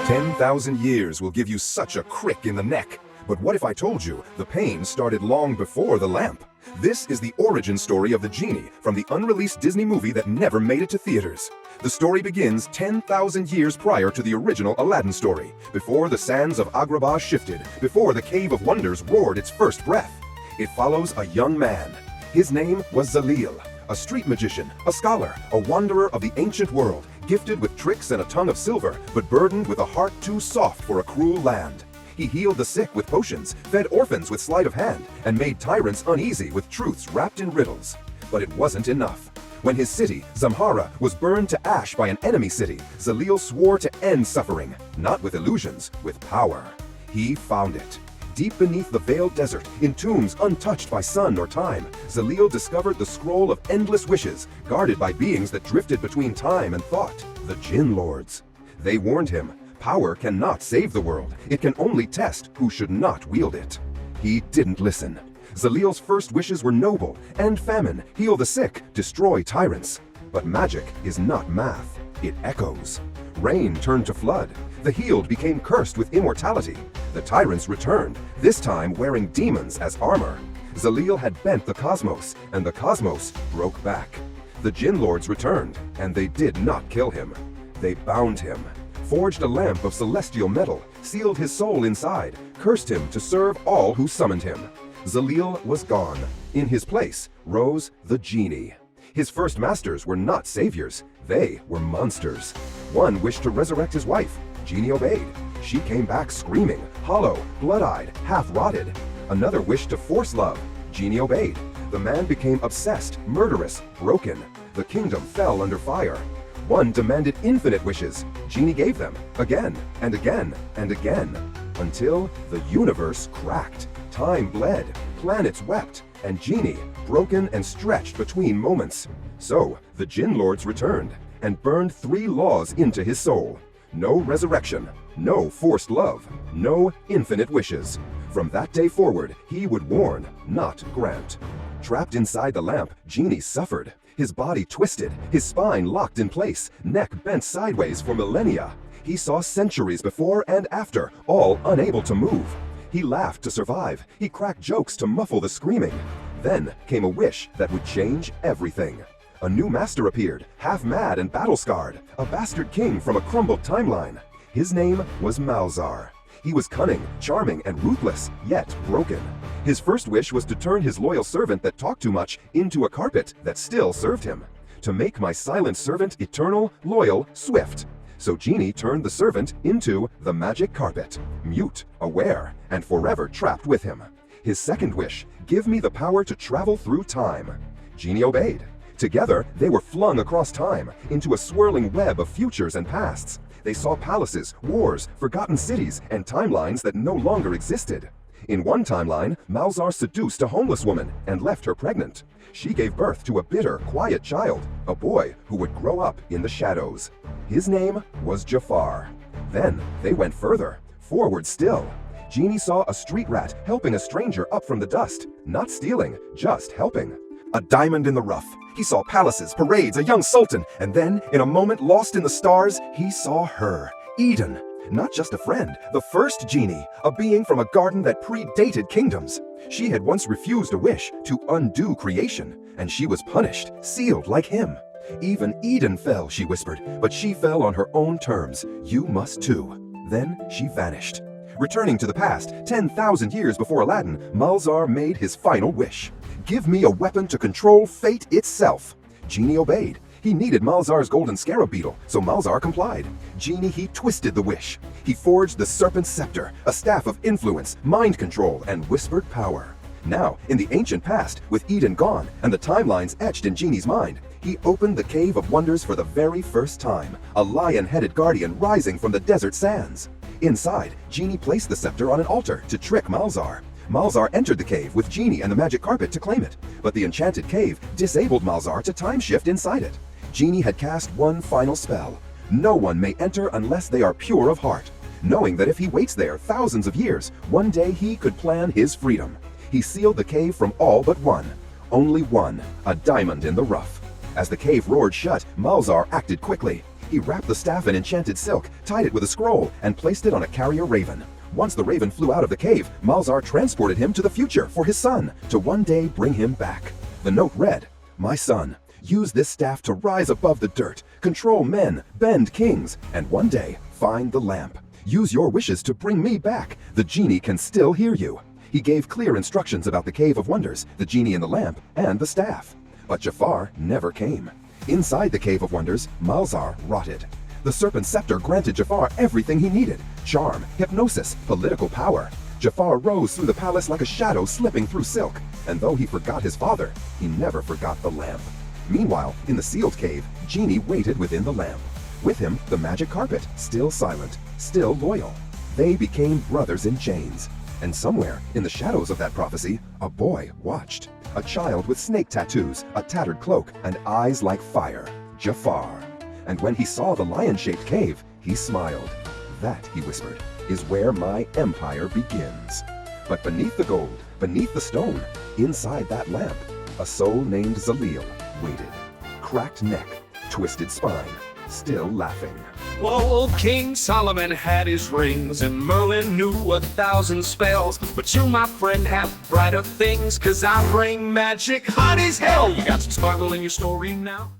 10,000 years will give you such a crick in the neck. But what if I told you the pain started long before the lamp? This is the origin story of the Genie from the unreleased Disney movie that never made it to theaters. The story begins 10,000 years prior to the original Aladdin story, before the sands of Agrabah shifted, before the Cave of Wonders roared its first breath. It follows a young man. His name was Zaleel, a street magician, a scholar, a wanderer of the ancient world, gifted with tricks and a tongue of silver, but burdened with a heart too soft for a cruel land. He healed the sick with potions, fed orphans with sleight of hand, and made tyrants uneasy with truths wrapped in riddles. But it wasn't enough. When his city, Zamhara, was burned to ash by an enemy city, Zaleel swore to end suffering, not with illusions, with power. He found it. Deep beneath the veiled desert, in tombs untouched by sun or time, Zaleel discovered the scroll of endless wishes, guarded by beings that drifted between time and thought, the Jinn Lords. They warned him, power cannot save the world, it can only test who should not wield it. He didn't listen. Zaleel's first wishes were noble: end famine, heal the sick, destroy tyrants. But magic is not math, it echoes. Rain turned to flood. The healed became cursed with immortality. The tyrants returned, this time wearing demons as armor. Zaleel had bent the cosmos, and the cosmos broke back. The Jinn Lords returned, and they did not kill him. They bound him, forged a lamp of celestial metal, sealed his soul inside, cursed him to serve all who summoned him. Zaleel was gone. In his place rose the Genie. His first masters were not saviors, they were monsters. One wished to resurrect his wife. Genie obeyed. She came back screaming, hollow, blood-eyed, half-rotted. Another wished to force love. Genie obeyed. The man became obsessed, murderous, broken. The kingdom fell under fire. One demanded infinite wishes. Genie gave them, again, and again, and again, until the universe cracked. Time bled, planets wept, and Genie, broken and stretched between moments. So, the Jinn Lords returned, and burned 3 laws into his soul. No resurrection, no forced love, no infinite wishes. From that day forward, he would warn, not grant. Trapped inside the lamp, Genie suffered. His body twisted, his spine locked in place, neck bent sideways for millennia. He saw centuries before and after, all unable to move. He laughed to survive, he cracked jokes to muffle the screaming. Then came a wish that would change everything. A new master appeared, half-mad and battle-scarred, a bastard king from a crumbled timeline. His name was Malzar. He was cunning, charming, and ruthless, yet broken. His first wish was to turn his loyal servant that talked too much into a carpet that still served him. To make my silent servant eternal, loyal, swift. So Genie turned the servant into the magic carpet, mute, aware, and forever trapped with him. His second wish, give me the power to travel through time. Genie obeyed. Together, they were flung across time, into a swirling web of futures and pasts. They saw palaces, wars, forgotten cities, and timelines that no longer existed. In one timeline, Malzar seduced a homeless woman and left her pregnant. She gave birth to a bitter, quiet child, a boy who would grow up in the shadows. His name was Jafar. Then they went further, forward still. Genie saw a street rat helping a stranger up from the dust, not stealing, just helping. A diamond in the rough. He saw palaces, parades, a young sultan, and then, in a moment lost in the stars, he saw her, Eden. Not just a friend, the first Genie, a being from a garden that predated kingdoms. She had once refused a wish to undo creation, and she was punished, sealed like him. Even Eden fell, she whispered, but she fell on her own terms. You must too. Then she vanished. Returning to the past, 10,000 years before Aladdin, Malzar made his final wish. Give me a weapon to control fate itself. Genie obeyed. He needed Malzar's golden scarab beetle, so Malzar complied. Genie, he twisted the wish. He forged the serpent's scepter, a staff of influence, mind control, and whispered power. Now, in the ancient past, with Eden gone and the timelines etched in Genie's mind, he opened the Cave of Wonders for the very first time, a lion-headed guardian rising from the desert sands. Inside, Genie placed the scepter on an altar to trick Malzar. Malzar entered the cave with Genie and the magic carpet to claim it, but the enchanted cave disabled Malzar to time shift inside it. Genie had cast one final spell. No one may enter unless they are pure of heart, knowing that if he waits there thousands of years, one day he could plan his freedom. He sealed the cave from all but one. Only one, a diamond in the rough. As the cave roared shut, Malzar acted quickly. He wrapped the staff in enchanted silk, tied it with a scroll, and placed it on a carrier raven. Once the raven flew out of the cave, Malzar transported him to the future for his son, to one day bring him back. The note read, "My son, use this staff to rise above the dirt, control men, bend kings, and one day find the lamp. Use your wishes to bring me back. The genie can still hear you." He gave clear instructions about the Cave of Wonders, the genie in the lamp, and the staff. But Jafar never came. Inside the Cave of Wonders, Malzar rotted. The serpent scepter granted Jafar everything he needed: charm, hypnosis, political power. Jafar rose through the palace like a shadow slipping through silk, and though he forgot his father, he never forgot the lamp. Meanwhile, in the sealed cave, Genie waited within the lamp. With him, the magic carpet, still silent, still loyal. They became brothers in chains. And somewhere, in the shadows of that prophecy, a boy watched. A child with snake tattoos, a tattered cloak, and eyes like fire. Jafar. And when he saw the lion-shaped cave, he smiled. "That," he whispered, "is where my empire begins." But beneath the gold, beneath the stone, inside that lamp, a soul named Zaleel waited. Cracked neck, twisted spine, still laughing. Old King Solomon had his rings, and Merlin knew 1,000 spells. But you, my friend, have brighter things, 'cause I bring magic hot as hell. You got some sparkle in your story now?